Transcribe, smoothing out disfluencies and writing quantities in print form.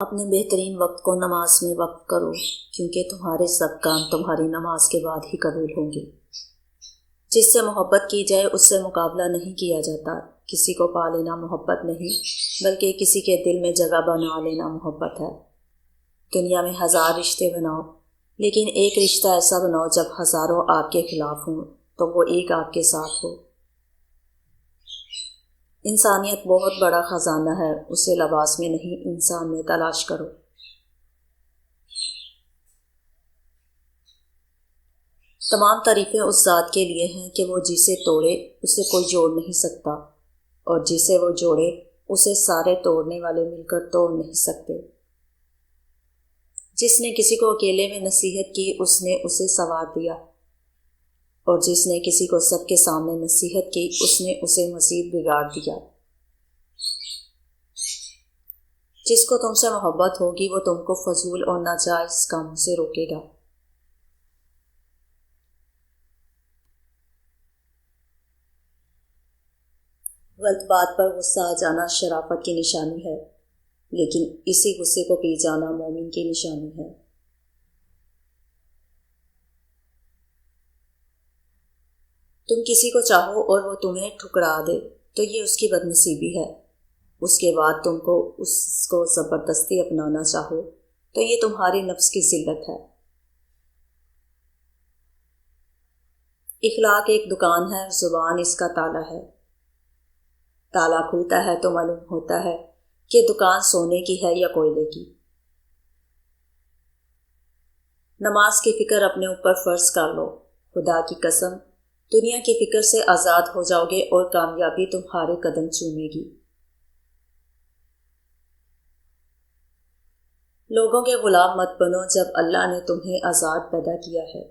اپنے بہترین وقت کو نماز میں وقف کرو، کیونکہ تمہارے سب کام تمہاری نماز کے بعد ہی قبول ہوں گے۔ جس سے محبت کی جائے اس سے مقابلہ نہیں کیا جاتا۔ کسی کو پا لینا محبت نہیں، بلکہ کسی کے دل میں جگہ بنا لینا محبت ہے۔ دنیا میں 1000 رشتے بناؤ، لیکن ایک رشتہ ایسا بناؤ جب ہزاروں آپ کے خلاف ہوں تو وہ ایک آپ کے ساتھ ہو۔ انسانیت بہت بڑا خزانہ ہے، اسے لباس میں نہیں انسان میں تلاش کرو۔ تمام تعریفیں اس ذات کے لیے ہیں کہ وہ جسے توڑے اسے کوئی جوڑ نہیں سکتا، اور جسے وہ جوڑے اسے سارے توڑنے والے مل کر توڑ نہیں سکتے۔ جس نے کسی کو اکیلے میں نصیحت کی اس نے اسے سنوار دیا، اور جس نے کسی کو سب کے سامنے نصیحت کی اس نے اسے مزید بگاڑ دیا۔ جس کو تم سے محبت ہوگی وہ تم کو فضول اور ناجائز کاموں سے روکے گا۔ غلط بات پر غصہ آ جانا شرافت کی نشانی ہے، لیکن اسی غصے کو پی جانا مومن کی نشانی ہے۔ تم کسی کو چاہو اور وہ تمہیں ٹھکرا دے تو یہ اس کی بد نصیبی ہے۔ اس کے بعد تم کو اس کو زبردستی اپنانا چاہو تو یہ تمہاری نفس کی ذلت ہے۔ اخلاق ایک دکان ہے، زبان اس کا تالا ہے۔ تالا کھلتا ہے تو معلوم ہوتا ہے کہ دکان سونے کی ہے یا کوئلے کی۔ نماز کی فکر اپنے اوپر فرض کر لو، خدا کی قسم دنیا کی فکر سے آزاد ہو جاؤ گے اور کامیابی تمہارے قدم چومے گی۔ لوگوں کے غلام مت بنو جب اللہ نے تمہیں آزاد پیدا کیا ہے۔